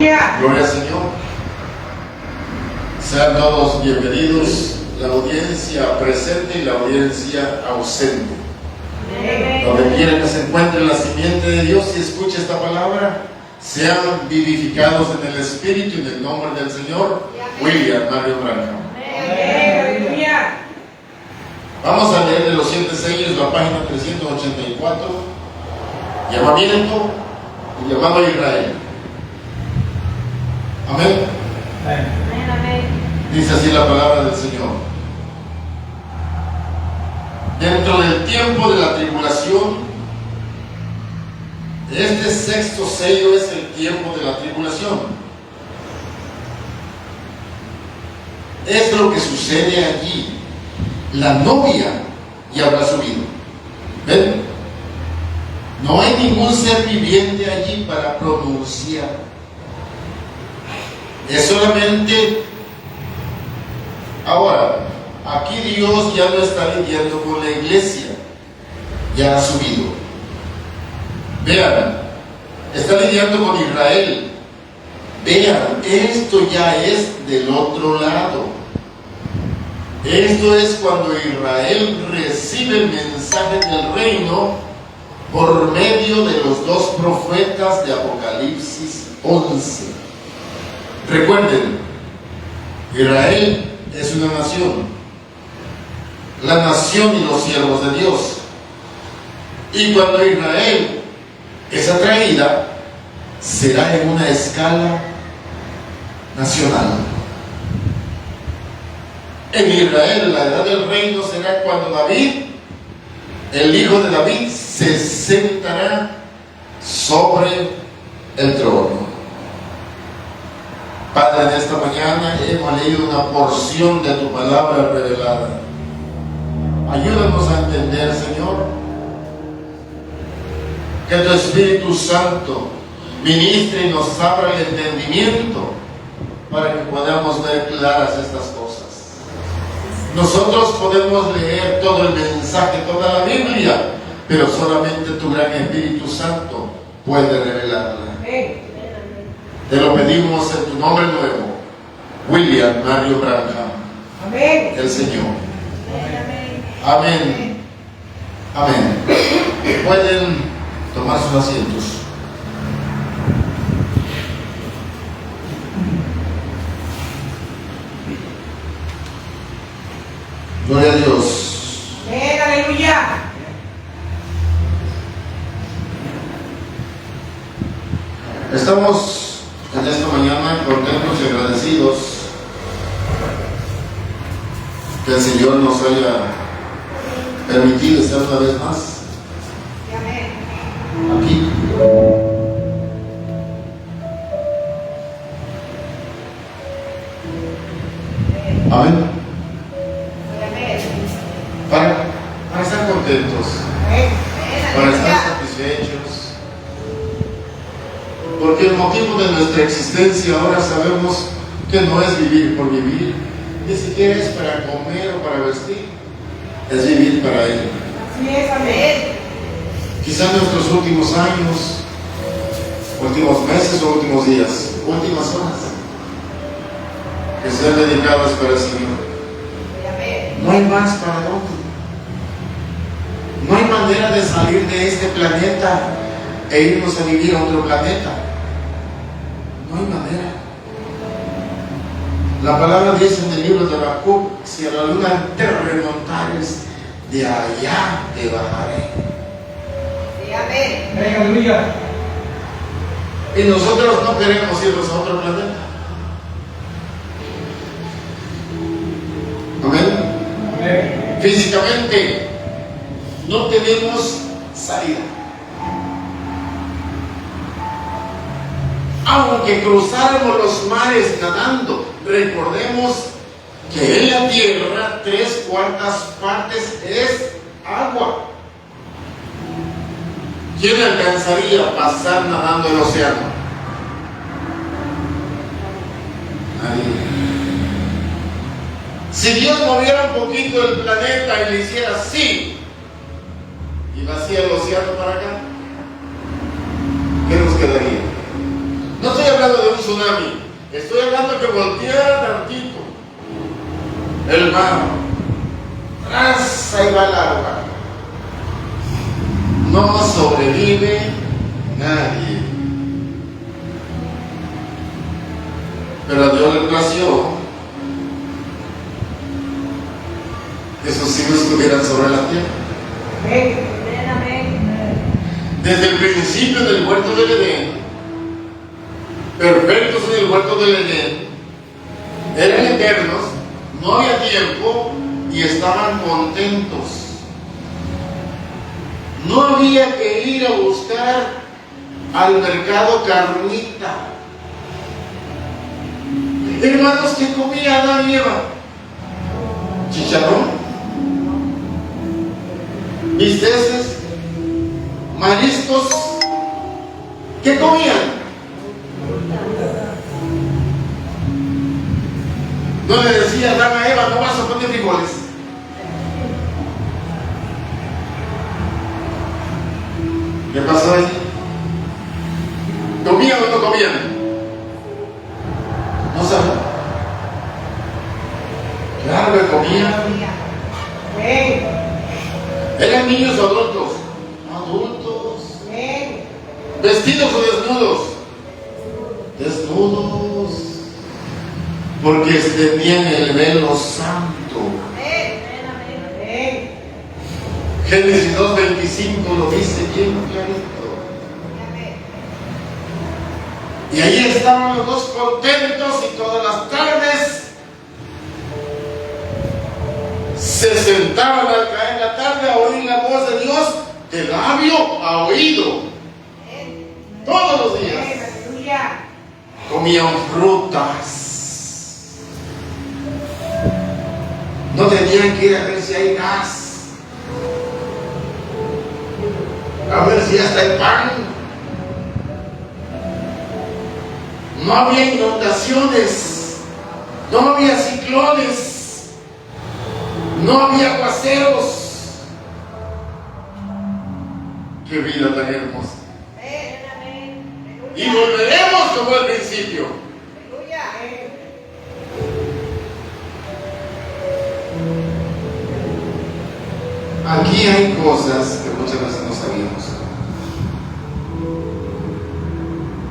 Gloria al Señor. Sean todos bienvenidos, la audiencia presente y la audiencia ausente. Donde quiera que se encuentre la simiente de Dios y escuche esta palabra, sean vivificados en el Espíritu, en el nombre del Señor. William Mario Branham. Vamos a leer de los 7 sellos, la página 384. Llamamiento y llamado a Israel. Amén. Dice así la palabra del Señor. Dentro del tiempo de la tribulación, este sexto sello es el tiempo de la tribulación. Es lo que sucede allí. La novia ya habrá subido. ¿Ven? No hay ningún ser viviente allí para pronunciar. Es solamente ahora, aquí Dios ya no está lidiando con la iglesia, ya ha subido. Vean, está lidiando con Israel. Vean, esto ya es del otro lado. Esto es cuando Israel recibe el mensaje del reino por medio de los 2 profetas de Apocalipsis 11. Recuerden, Israel es una nación, la nación y los siervos de Dios. Y cuando Israel es atraída, será en una escala nacional. En Israel, la edad del reino será cuando David, el hijo de David, se sentará sobre el trono. Padre, en esta mañana hemos leído una porción de tu palabra revelada. Ayúdanos a entender, Señor, que tu Espíritu Santo ministre y nos abra el entendimiento para que podamos ver claras estas cosas. Nosotros podemos leer todo el mensaje, toda la Biblia, pero solamente tu gran Espíritu Santo puede revelarla. Te lo pedimos en tu nombre nuevo, William Mario Branham. Amén. El Señor. Amén. Amén. Pueden tomar sus asientos. Gloria a Dios. Aleluya. Estamos en esta mañana contentos y agradecidos que el Señor nos haya permitido estar una vez más aquí. Amén. Para estar contentos, para estar satisfechos. Porque el motivo de nuestra existencia ahora sabemos que no es vivir por vivir, ni siquiera es para comer o para vestir, es vivir para Él. Así es, amén. Quizás nuestros últimos años, últimos meses o últimos días, últimas horas, que sean dedicadas para el Señor. No hay más para dónde. No hay manera de salir de este planeta e irnos a vivir a otro planeta. No hay manera. La palabra dice en el libro de Habacuc: si a la luna te remontares, de allá te bajaré. Sí, amén. Aleluya. Y nosotros no queremos irnos a otro planeta. Amén. Amén. Físicamente no tenemos salida. Aunque cruzáramos los mares nadando, recordemos que en la tierra 3/4 partes es agua. ¿Quién alcanzaría a pasar nadando el océano? Nadie. Si Dios moviera un poquito el planeta y le hiciera así y vacía el océano para acá, ¿qué nos quedaría? No estoy hablando de un tsunami, estoy hablando que volteara tantito el mar. Tras, ahí va el agua. No sobrevive nadie. Pero a Dios le plació que sus hijos estuvieran sobre la tierra. Desde el principio del huerto del Edén, perfectos en el huerto del Edén, eran eternos, no había tiempo y estaban contentos. No había que ir a buscar al mercado carnita. Hermanos, ¿qué comía Adán y Eva? Chicharrón, bisteces, mariscos. ¿Qué comían? No le decía Adán a Eva, no vas a poner frijoles. ¿Qué pasó ahí? ¿Comían o no comían? No saben. Claro que comían. ¿Eran niños o adultos? Adultos. ¿Vestidos o desnudos? Desnudos. Porque tenían el velo santo. Génesis 2:25 lo dice bien clarito. Y ahí estaban los dos contentos y todas las tardes se sentaban al caer la tarde a oír la voz de Dios de labio a oído. Todos los días. Comían frutas. No tenían que ir a ver si hay gas, a ver si hasta hay pan. No había inundaciones, no había ciclones, no había aguaceros. Qué vida tan hermosa. Y volveremos como al principio. Aquí hay cosas que muchas veces no sabíamos.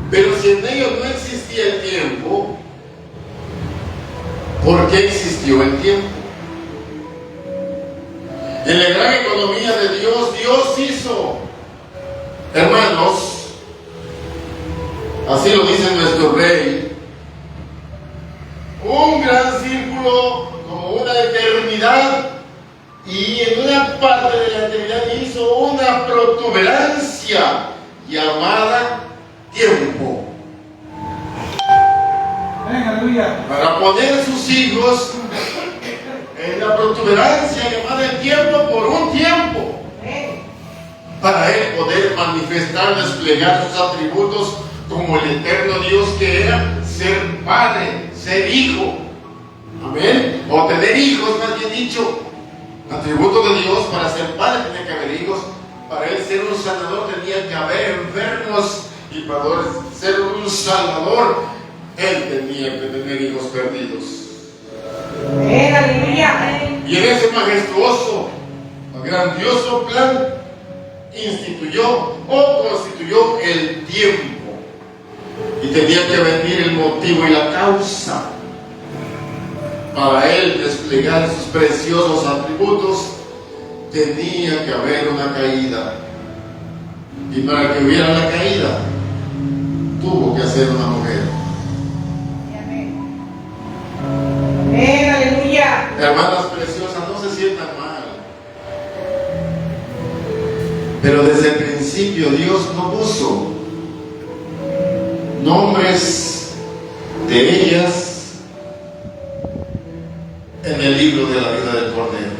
Pero si en ellos no existía el tiempo, ¿por qué existió el tiempo? En la gran economía de Dios, Dios hizo, hermanos, así lo dice nuestro rey, un gran círculo como una eternidad, y en una parte de la eternidad hizo una protuberancia llamada tiempo. Para poner sus hijos en la protuberancia llamada el tiempo por un tiempo, para él poder manifestar, desplegar sus atributos como el eterno Dios que era ser padre, ser hijo, amén, o tener hijos, más bien dicho. Atributo de Dios: para ser padre tenía que haber hijos, para él ser un sanador tenía que haber enfermos, y para ser un salvador él tenía que tener hijos perdidos. Y en ese majestuoso, grandioso plan instituyó o constituyó el tiempo, y tenía que venir el motivo y la causa. Para él desplegar sus preciosos atributos tenía que haber una caída, y para que hubiera la caída tuvo que hacer una mujer. Aleluya. Hermanas preciosas, no se sientan mal, pero desde el principio Dios no puso nombres de ellas en el libro de la vida del Cordero.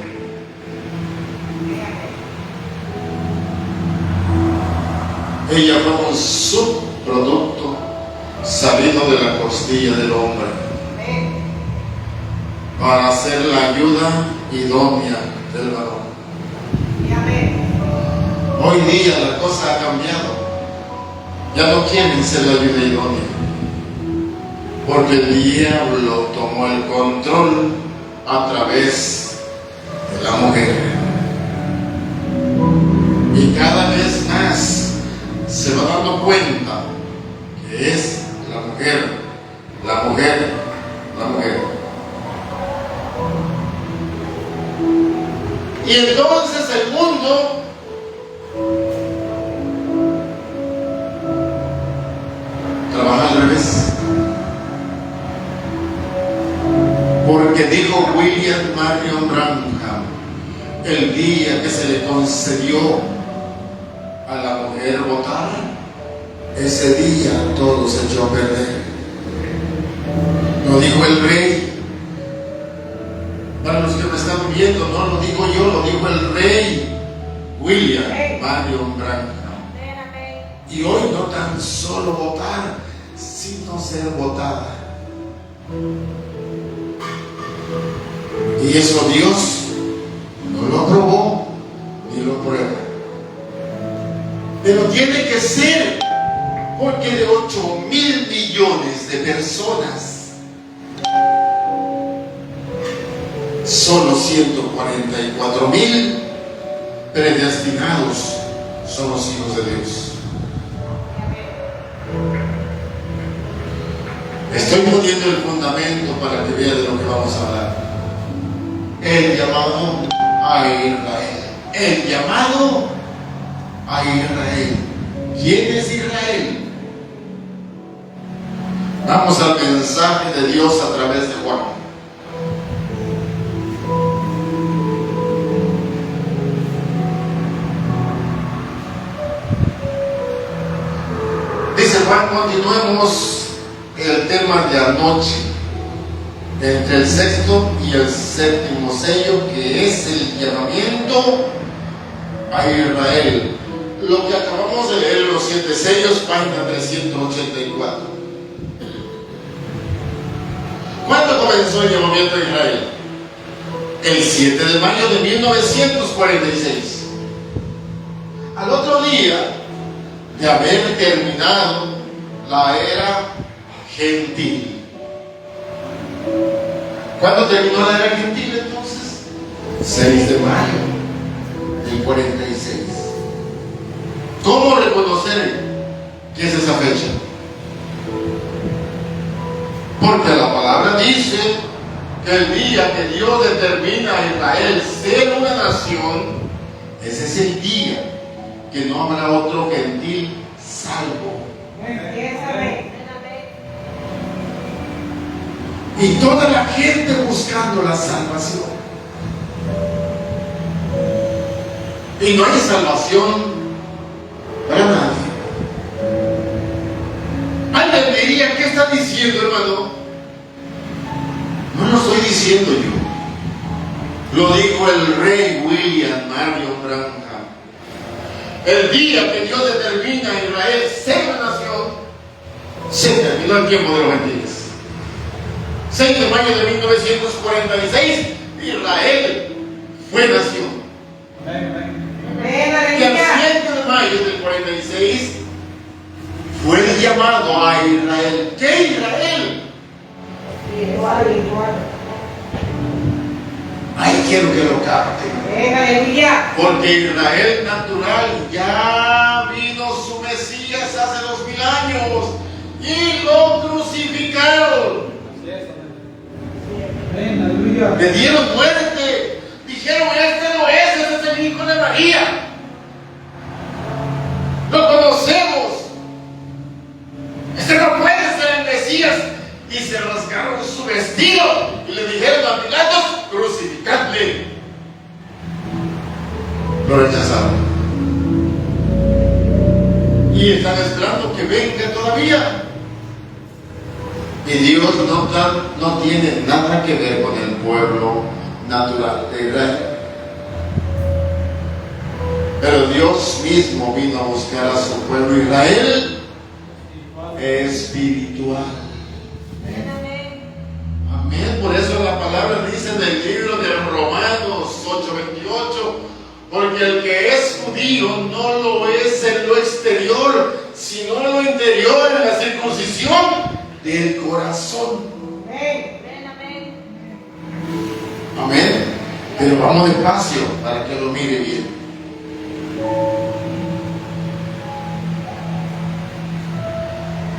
Ella fue un subproducto salido de la costilla del hombre para ser la ayuda idónea del varón. Hoy día la cosa ha cambiado. Ya no quieren ser la ayuda idónea. Porque el diablo tomó el control a través de la mujer. Y cada vez más se va dando cuenta que es la mujer, la mujer, la mujer. Y entonces el mundo trabaja al revés. Porque dijo William Marion Branham, el día que se le concedió a la mujer votar, ese día todo se echó a perder. Lo dijo el rey. Para los que me están viendo, no lo digo yo, lo dijo el rey William Marion Branham. Y hoy no tan solo votar, sino ser votada. Y eso Dios no lo aprobó ni lo prueba. Pero tiene que ser, porque de 8.000 millones de personas, solo 144.000 predestinados son los hijos de Dios. Estoy poniendo el fundamento para que vea de lo que vamos a hablar. El llamado a Israel. El llamado a Israel. ¿Quién es Israel? Vamos al mensaje de Dios a través de Juan. Dice Juan, continuemos el tema de anoche, entre el sexto y el séptimo sello, que es el llamamiento a Israel. Lo que acabamos de leer, los 7 sellos, página 384. ¿Cuándo comenzó el llamamiento a Israel? El 7 de mayo de 1946. Al otro día de haber terminado la era gentil. ¿Cuándo terminó la era gentil entonces? 6 de mayo del 46. ¿Cómo reconocer qué es esa fecha? Porque la palabra dice que el día que Dios determina a Israel ser una nación, ese es el día que no habrá otro gentil salvo. Y toda la gente buscando la salvación. Y no hay salvación para nadie. Alguien diría, ¿qué está diciendo, hermano? No lo estoy diciendo yo. Lo dijo el rey William Marion Branham. El día que Dios determina a Israel ser una nación, se terminó el tiempo de los gentiles. 6 de mayo de 1946, Israel fue nación. Y el 7 de mayo del 46 fue el llamado a Israel. ¿Qué Israel? Ay, quiero que lo capten. Porque Israel natural ya vino su Mesías hace 2000 años y lo crucificaron. Le dieron muerte. Dijeron, este no es, este es el hijo de María. Lo conocemos. Este no puede ser el Mesías. Y se rasgaron su vestido y le dijeron a Pilatos, crucificadle. Lo rechazaron. Y están esperando que venga todavía. Y Dios no tiene nada que ver con el pueblo natural de Israel. Pero Dios mismo vino a buscar a su pueblo Israel espiritual. Amén. Por eso la palabra dice en el libro de Romanos 8:28, porque el que es judío no lo es en lo exterior, sino en lo interior, en la circuncisión del corazón. Amén. Pero vamos despacio para que lo mire bien.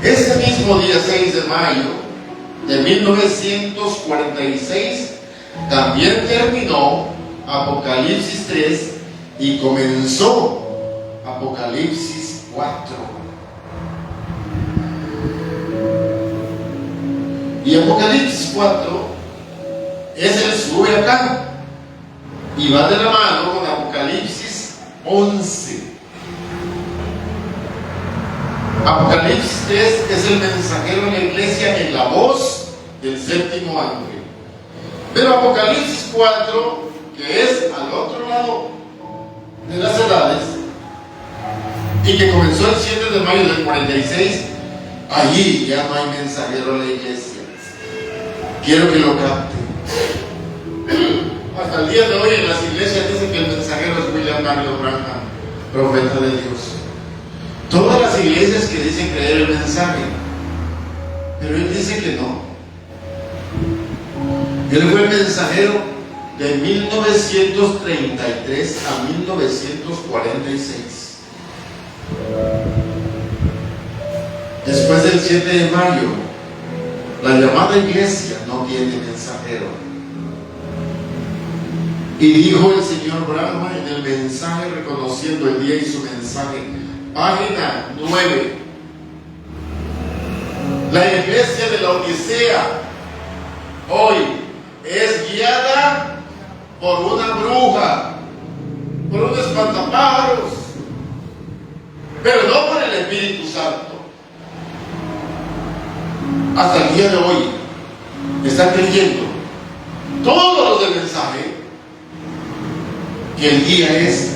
Ese mismo día 6 de mayo de 1946 también terminó Apocalipsis 3 y comenzó Apocalipsis 4. Y Apocalipsis 4 es el sube acá y va de la mano con Apocalipsis 11. Apocalipsis 3 es el mensajero en la iglesia en la voz del séptimo ángel. Pero Apocalipsis 4, que es al otro lado de las edades y que comenzó el 7 de mayo del 46, allí ya no hay mensajero en la iglesia. Quiero que lo capte. Hasta el día de hoy en las iglesias dicen que el mensajero es William Marion Branham, profeta de Dios. Todas las iglesias que dicen creer el mensaje, pero él dice que no. Él fue el mensajero de 1933 a 1946. Después del 7 de mayo, la llamada iglesia no tiene mensajero. Y dijo el señor Branham en el mensaje, reconociendo el día y su mensaje, página 9. La iglesia de la Odisea hoy es guiada por una bruja, por un espantapájaros, pero no por el Espíritu Santo. Hasta el día de hoy están creyendo todos los del mensaje que el guía es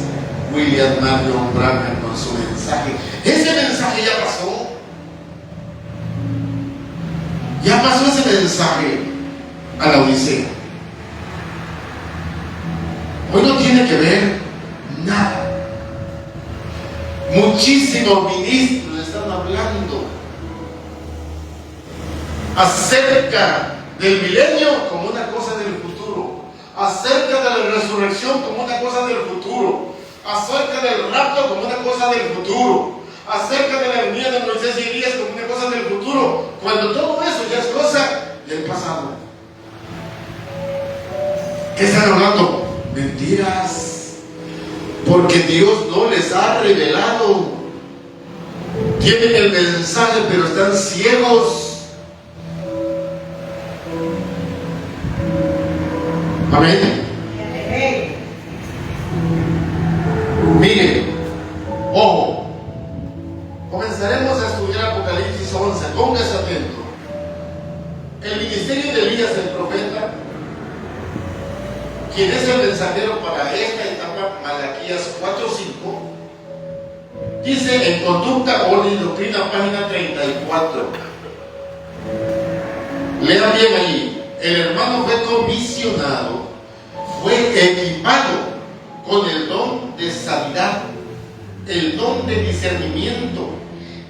William Marion Branham con su mensaje. Ese mensaje ya pasó. Ya pasó ese mensaje a la Odisea. Hoy no tiene que ver nada. Muchísimos ministros están hablando acerca del milenio como una cosa del futuro, acerca de la resurrección como una cosa del futuro, acerca del rapto como una cosa del futuro, acerca de la venida de Moisés y Elías como una cosa del futuro, cuando todo eso ya es cosa del pasado. ¿Qué están hablando? Mentiras, porque Dios no les ha revelado. Tienen el mensaje pero están ciegos. Amén. Miren, ojo, comenzaremos a estudiar Apocalipsis 11, póngase atento. El ministerio de Elías el profeta, quien es el mensajero para esta etapa, Malaquías 4:5, dice en Conducta, Orden y Doctrina, página 34. Lean bien ahí. El hermano fue comisionado, fue equipado con el don de sanidad, el don de discernimiento,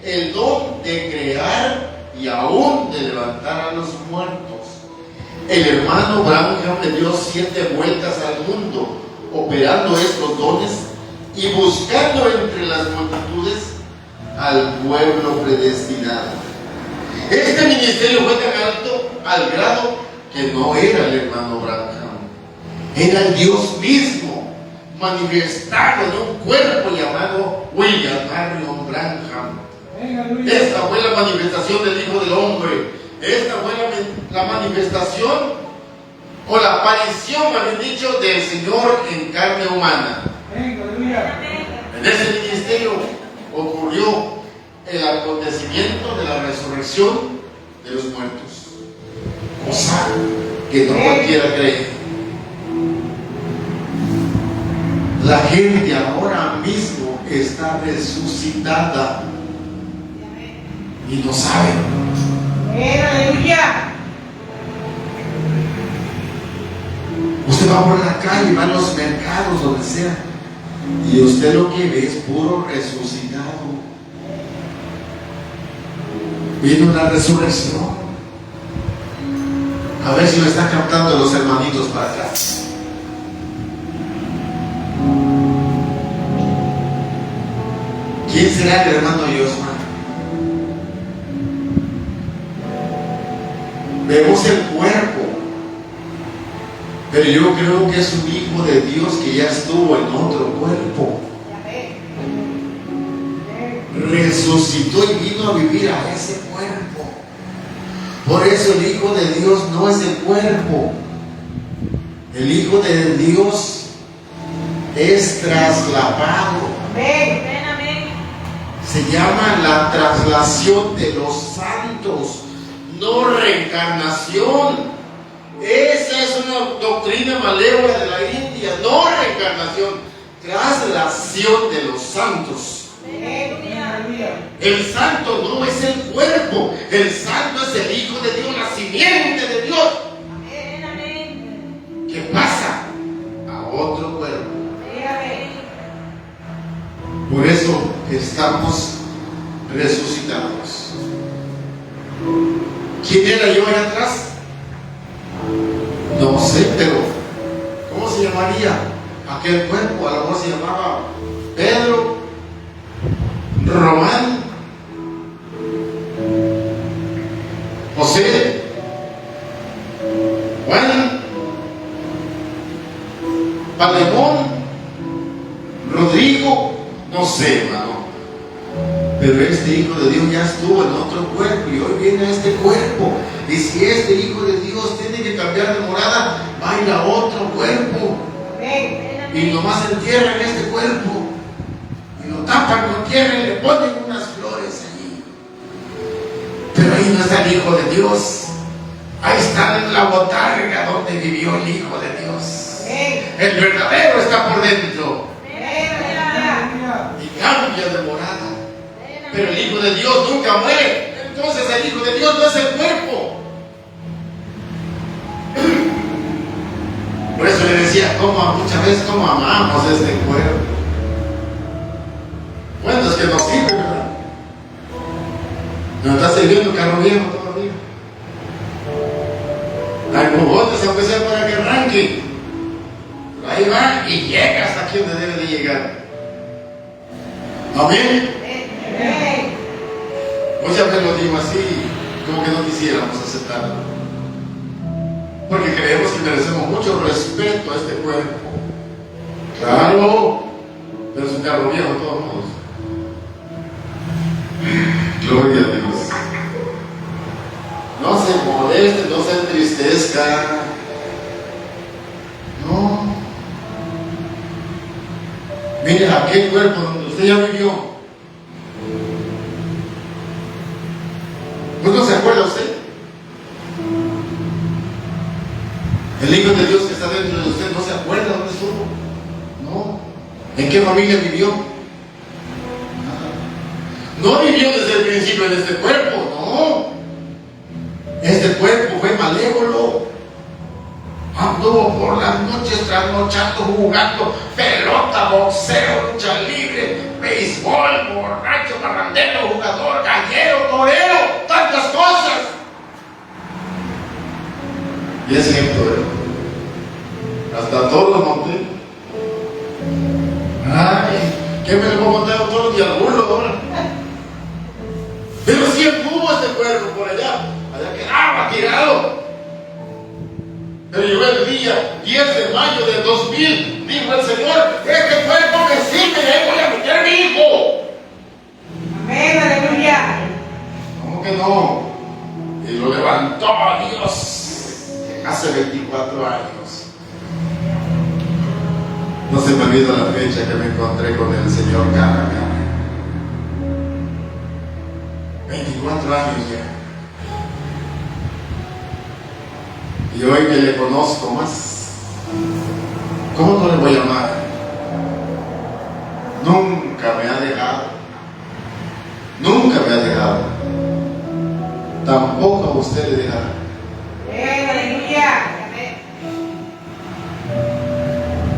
el don de crear y aún de levantar a los muertos. El hermano Branham le dio 7 vueltas al mundo, operando estos dones y buscando entre las multitudes al pueblo predestinado. Este ministerio fue tan alto al grado que no era el hermano Branham, era el Dios mismo manifestado en un cuerpo llamado William Marion Branham. Esta fue la manifestación del Hijo del Hombre. Esta fue la manifestación o la aparición, más bien dicho, del Señor en carne humana. En ese ministerio ocurrió el acontecimiento de la resurrección de los muertos, cosa que no cualquiera cree. La gente ahora mismo está resucitada y no sabe. ¡Aleluya! Usted va por la calle, va a los mercados, donde sea, y usted lo que ve es puro resucitado. Vino la resurrección. A ver si me están captando los hermanitos para atrás. ¿Quién será el hermano Yosma? Vemos el cuerpo, pero yo creo que es un hijo de Dios que ya estuvo en otro cuerpo. Resucitó y vino a vivir a ese cuerpo. Por eso el Hijo de Dios no es el cuerpo. El Hijo de Dios es traslapado. Se llama la traslación de los santos, no reencarnación. Esa es una doctrina malévola de la India. No reencarnación, traslación de los santos. El santo no es el cuerpo, el santo es el Hijo de Dios, la simiente de Dios, que pasa a otro cuerpo. Por eso estamos resucitados. ¿Quién era yo allá atrás? No sé, pero ¿cómo se llamaría aquel cuerpo? A lo mejor se llamaba Pedro, Román, José, Juan, Palemón, Rodrigo, no sé, hermano. Pero este Hijo de Dios ya estuvo en otro cuerpo y hoy viene a este cuerpo. Y si este Hijo de Dios tiene que cambiar de morada, va a ir a otro cuerpo. Y nomás entierran este cuerpo. Y lo tapan con tierra y le ponen unas flores allí. Pero ahí no está el Hijo de Dios. Ahí está en la botarga donde vivió el Hijo de Dios. El verdadero está por dentro. Y cambia de morada. Pero el Hijo de Dios nunca muere. Entonces el Hijo de Dios no es el cuerpo. Por eso le decía, muchas veces cómo amamos este cuerpo. Bueno, es que nos sirve, ¿verdad? Nos está sirviendo carro viejo todavía. Hay mojotes aunque sea para que arranque. Pero ahí va y llega hasta aquí donde debe de llegar. Amén. Muchas veces lo digo así, como que no quisiéramos aceptarlo. Porque creemos que merecemos mucho respeto a este cuerpo. Claro, pero es un carro viejo de todos modos. Gloria a Dios. No se moleste, no se entristezca. No. Mire aquel cuerpo donde usted ya vivió. ¿Pues no se acuerda usted? El Hijo de Dios que está dentro de usted no se acuerda dónde estuvo. No. ¿En qué familia vivió? No vivió desde el principio en este cuerpo, no. Este cuerpo fue malévolo. Anduvo por las noches trasnochando, jugando pelota, boxeo, lucha libre, béisbol, borracho, barrandero, jugador, gallero, torero, tantas cosas. Y es cierto, hasta todos los monté. Ay, ¿qué me le voy a montar a todos y al burro ahora? Pero siempre hubo este cuerpo por allá quedaba tirado. Pero llegó el día 10 de mayo del 2000, dijo el Señor, este cuerpo me sirve y ahí voy a meter a mi hijo. Amén, aleluya. ¿Cómo que no? Y lo levantó a Dios hace 24 años. No se me olvida la fecha que me encontré con el Señor cara. 24 años ya. Y hoy que le conozco más, ¿cómo no le voy a amar? Nunca me ha dejado. Nunca me ha dejado. Tampoco a usted le dejará. Aleluya.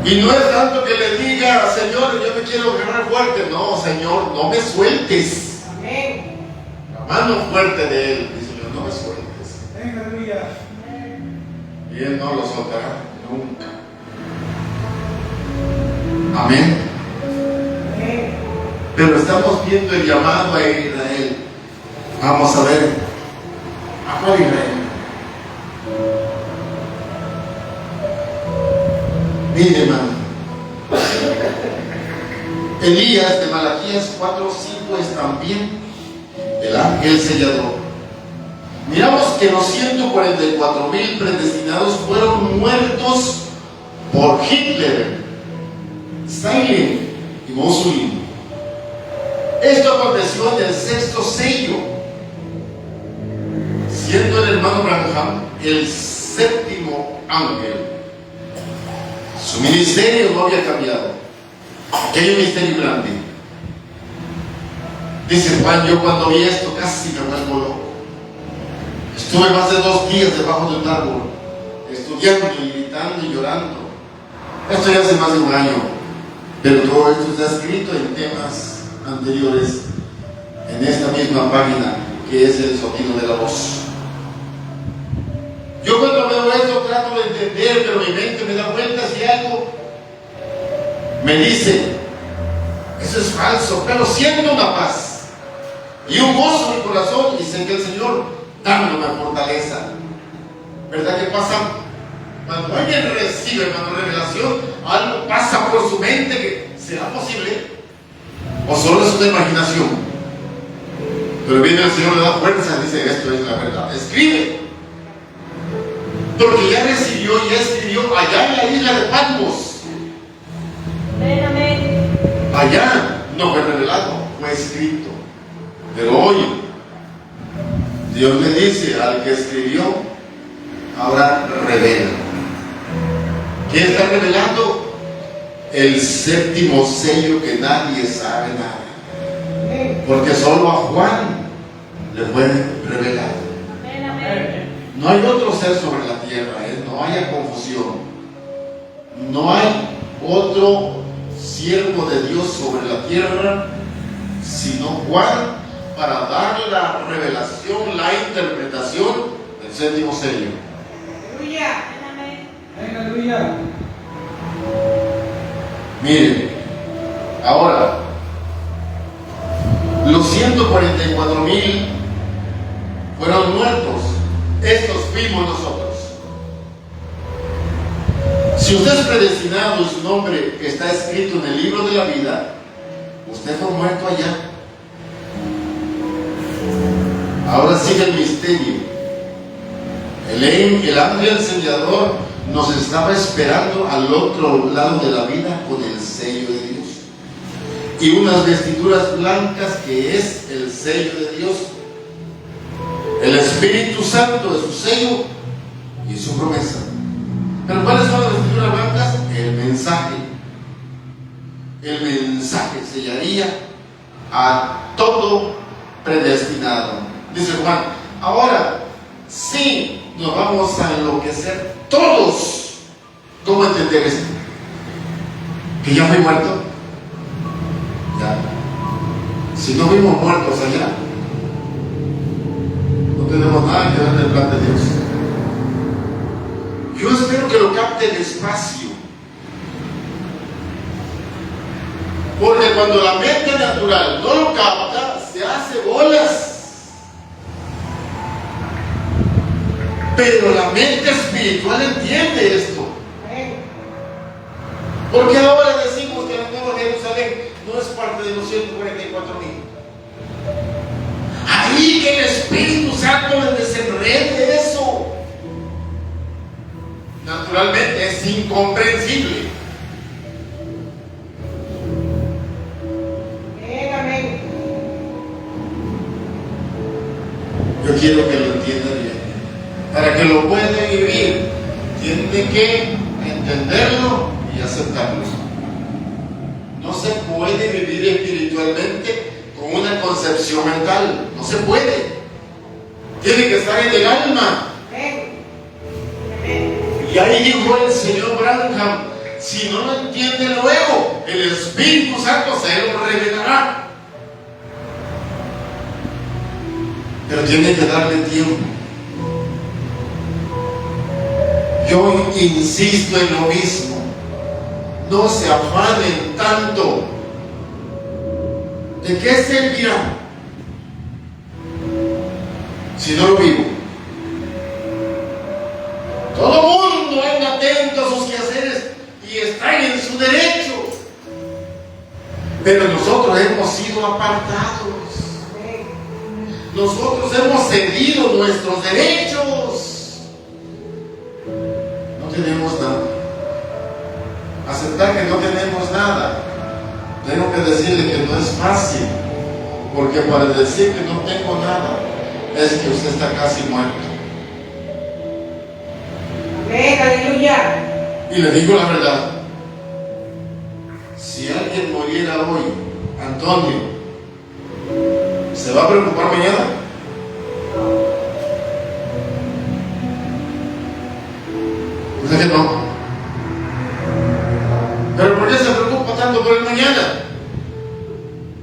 Y no es tanto que le diga, Señor, yo me quiero agarrar fuerte. No, Señor, no me sueltes. Amén. La mano fuerte de Él, dice Señor, no me sueltes. Aleluya. y Él no lo soltará nunca. Amén. Pero estamos viendo el llamado a Israel. Vamos a ver. ¿A cuál Israel? Mire, hermano. Elías de Malaquías 4:5 es también el ángel sellador. Miramos que los 144,000 predestinados fueron muertos por Hitler, Stalin y Mussolini. Esto aconteció en el 6º sello, siendo el hermano Branham el 7º ángel. Su ministerio no había cambiado. Aquel ministerio grande. Dice Juan, yo cuando vi esto casi me vuelvo loco. Estuve más de 2 días debajo de un árbol, estudiando y gritando y llorando. Esto ya hace más de un año, pero todo esto está escrito en temas anteriores, en esta misma página que es el sonido de la voz. Yo cuando veo esto trato de entender, pero mi mente me da vueltas y algo me dice, eso es falso, pero siento una paz y un gozo en mi corazón, y sé que el Señor dándome fortaleza. ¿Verdad que pasa? Cuando alguien recibe, hermano, revelación, algo pasa por su mente que será posible, o solo es una imaginación. Pero viene el Señor, le da fuerza, dice, esto es la verdad. Escribe. Porque ya recibió, ya escribió allá en la isla de Patmos. Allá no fue revelado, fue escrito. Pero hoy Dios le dice al que escribió, ahora revela. ¿Qué está revelando? El 7º sello, que nadie sabe nada. Porque solo a Juan le fue revelado. No hay otro ser sobre la tierra, no haya confusión. No hay otro siervo de Dios sobre la tierra, sino Juan, para dar la revelación, la interpretación del 7º sello. Aleluya. Miren, ahora, los 144,000 fueron muertos. Estos fuimos nosotros. Si usted es predestinado y su nombre está escrito en el libro de la vida, usted fue muerto allá. Ahora sigue el misterio. El ángel sellador nos estaba esperando al otro lado de la vida con el sello de Dios y unas vestiduras blancas, que es el sello de Dios, el Espíritu Santo de su sello y su promesa. ¿Pero cuáles son las vestiduras blancas? El mensaje. El mensaje sellaría a todo predestinado. Dice Juan, ahora sí nos vamos a enloquecer todos. ¿Cómo entender esto? ¿Que ya fui muerto? Ya. Si no fuimos muertos allá, no tenemos nada que ver en el plan de Dios. Yo espero que lo capte despacio, porque cuando la mente natural no lo capta, se hace bolas. Pero la mente espiritual entiende esto. Porque ahora decimos que la Nueva Jerusalén no es parte de los 144,000. Ahí que el Espíritu Santo les desenrede eso. Naturalmente es incomprensible. Yo quiero que lo entiendan bien. Para que lo pueda vivir, tiene que entenderlo y aceptarlo. No se puede vivir espiritualmente con una concepción mental. No se puede. Tiene que estar en el alma. Y ahí dijo el señor Branham, si no lo entiende luego, el Espíritu Santo se lo revelará. Pero tiene que darle tiempo. Yo insisto en lo mismo. No se afanen tanto. ¿De qué servirá si no lo vivo? Todo mundo anda atento a sus quehaceres y están en su derecho. Pero nosotros hemos sido apartados. Nosotros hemos cedido nuestros derechos. No tenemos nada. Aceptar que no tenemos nada. Tengo que decirle que no es fácil. Porque para decir que no tengo nada es que usted está casi muerto. Amén, aleluya. Y le digo la verdad. Si alguien muriera hoy, Antonio, ¿se va a preocupar mañana? ¿Usted que no? ¿Pero por qué se preocupa tanto por el mañana?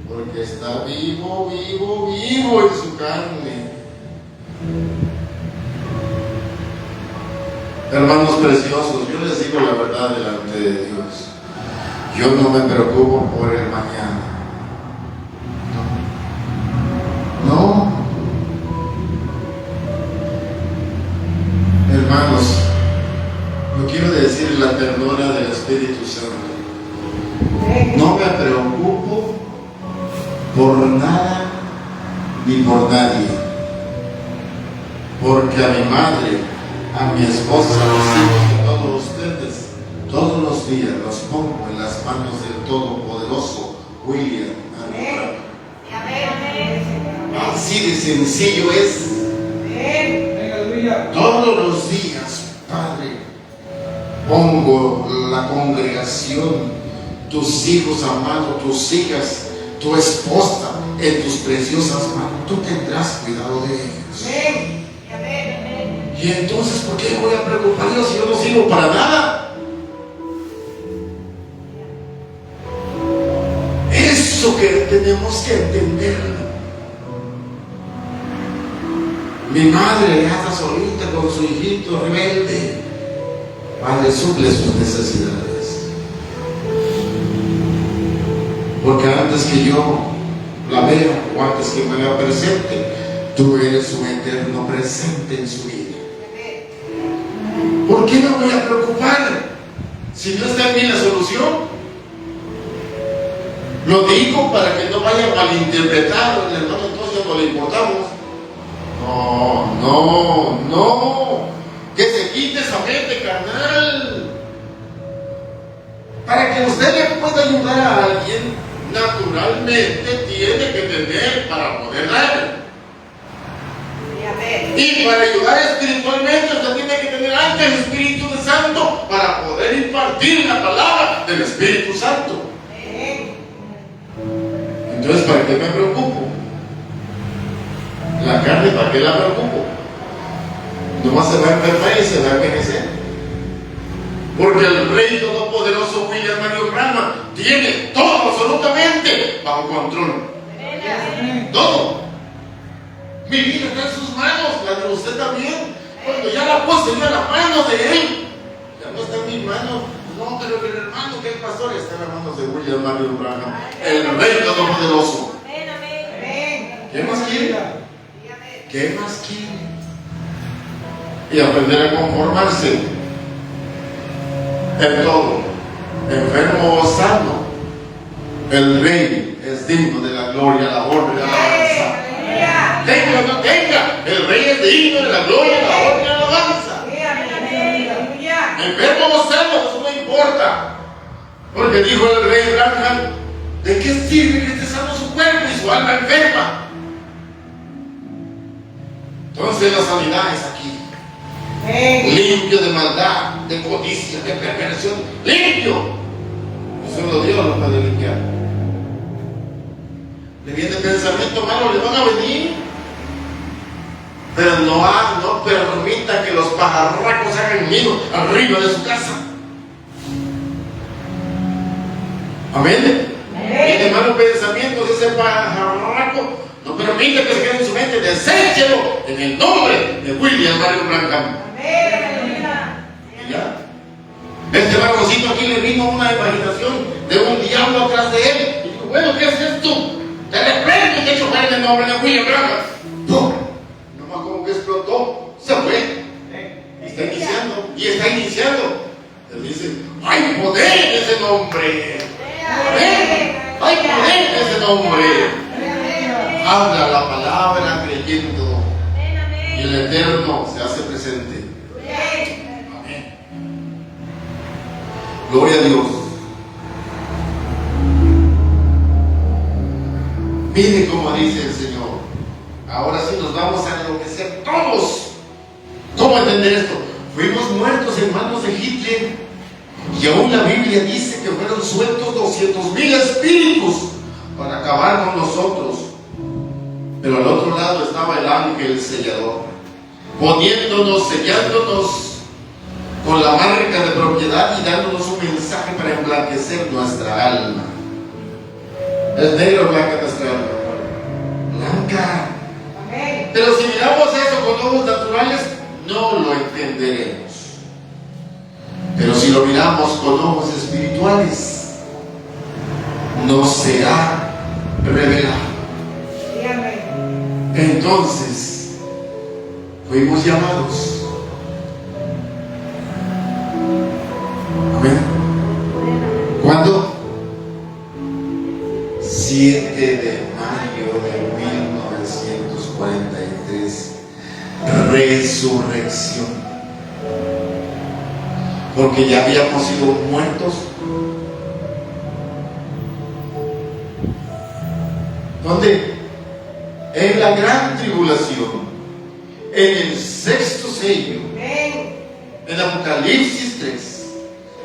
Porque está vivo en su carne. Hermanos preciosos, yo les digo la verdad delante de Dios. Yo no me preocupo por el mañana. No. Hermanos, yo quiero decir la ternura del Espíritu Santo. No me preocupo por nada ni por nadie. Porque a mi madre, a mi esposa, a los hijos de todos ustedes, todos los días los pongo en las manos del Todopoderoso William Manuel. Así de sencillo es. Todos los días, Padre, pongo la congregación, tus hijos amados, tus hijas, tu esposa en tus preciosas manos. Tú tendrás cuidado de ellos. Y entonces, ¿por qué voy a preocuparme si yo no sirvo para nada? Eso que tenemos que entender. Mi madre anda solita con su hijito rebelde. Padre, suple sus necesidades. Porque antes que yo la vea o antes que me la presente, tú eres su eterno presente en su vida. ¿Por qué me voy a preocupar si no está en mí la solución? Lo digo para que no vaya malinterpretado, el hermano, entonces no le importamos. No. Que se quite esa mente carnal. Para que usted le pueda ayudar a alguien, naturalmente tiene que tener para poder dar. Y para ayudar espiritualmente usted tiene que tener antes el Espíritu Santo para poder impartir la palabra del Espíritu Santo. Entonces, ¿para qué me preocupo? La carne, ¿para qué la preocupo? Nomás se va a enfermar y se va a envejecer. Porque el Rey Todopoderoso William Mario Branham tiene todo absolutamente bajo control. Todo. Mi vida está en sus manos, la de usted también. Cuando ya la puse yo en las manos de él, ya no está en mis manos. No, pero el hermano que es pastor está en las manos de William Mario Branham, el Rey Todopoderoso. ¿Qué más quiere? ¿Qué más quiere? Y aprender a conformarse en todo, enfermo o sano. El Rey es digno de la gloria, la honra y la alabanza. Tenga o no tenga, el Rey es digno de la gloria, la honra y la alabanza. Enfermo o sano, eso no importa. Porque dijo el Rey Branham, ¿de qué sirve que esté sano su cuerpo y su alma enferma? Entonces la sanidad es aquí. Limpio de maldad, de codicia, de perversión. Limpio. Solo Dios lo puede limpiar. Le viene pensamiento malo, le van a venir. Pero no permita que los pajarracos hagan nido arriba de su casa. Amén. Tiene malos pensamientos ese pajarraco. No permite que se quede en su mente. Deséchelo en el nombre de William Mario Branham. En ya. Este varoncito aquí le vino una imaginación de un diablo atrás de él. Y dijo, bueno, ¿qué es esto? Te reprendo, te echo en el nombre de William Branham. ¡Pum! Nomás como que explotó, se fue. Y está iniciando. Él dice, hay poder en ese nombre. Hay poder en ese nombre. Habla la palabra creyendo. Y el Eterno se hace presente. Amén. Gloria a Dios. Mire cómo dice el Señor. Ahora sí nos vamos a enloquecer todos. ¿Cómo entender esto? Fuimos muertos en manos de Hitler. Y aún la Biblia dice que fueron sueltos 200,000 espíritus para acabar con nosotros. Pero al otro lado estaba el ángel sellador, poniéndonos, sellándonos con la marca de propiedad y dándonos un mensaje para emblanquecer nuestra alma. ¿Es negro o blanca nuestra alma? Blanca. Pero si miramos eso con ojos naturales, no lo entenderemos. Pero si lo miramos con ojos espirituales, nos será revelado. Entonces, fuimos llamados. Amén. ¿Cuándo? 7 de mayo de 1943. Resurrección. Porque ya habíamos sido muertos. ¿Dónde? En la gran tribulación, en el 6º sello, en Apocalipsis 3,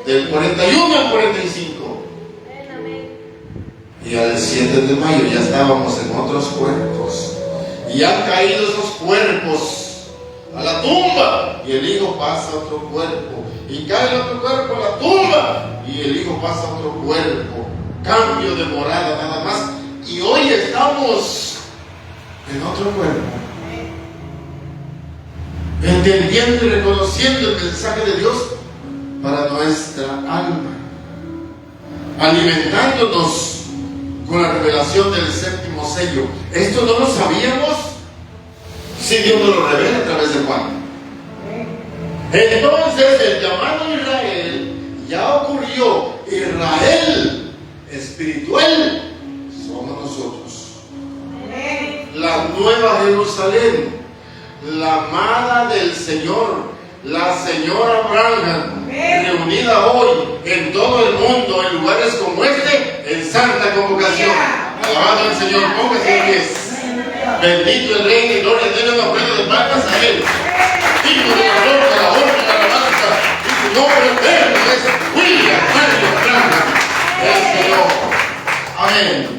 del 41 al 45. Y al 7 de mayo ya estábamos en otros cuerpos. Y han caído esos cuerpos a la tumba. Y el Hijo pasa a otro cuerpo. Y cae el otro cuerpo a la tumba. Y el Hijo pasa a otro cuerpo. Cambio de morada nada más. Y hoy estamos en otro cuerpo, entendiendo y reconociendo el mensaje de Dios para nuestra alma, alimentándonos con la revelación del 7º sello. Esto no lo sabíamos si Dios nos lo revela a través de Juan. Entonces el llamado Israel ya ocurrió. Israel espiritual somos nosotros. La nueva Jerusalén, la amada del Señor, la señora Branham, reunida hoy en todo el mundo, en lugares como este, en santa convocación. Alabado al Señor, póngase de pies. Bendito el Rey de Gloria, denle una ofrenda de palmas a Él. Digno de la gloria, la honra y la alabanza, y su nombre eterno es William Branham, el Señor. Amén.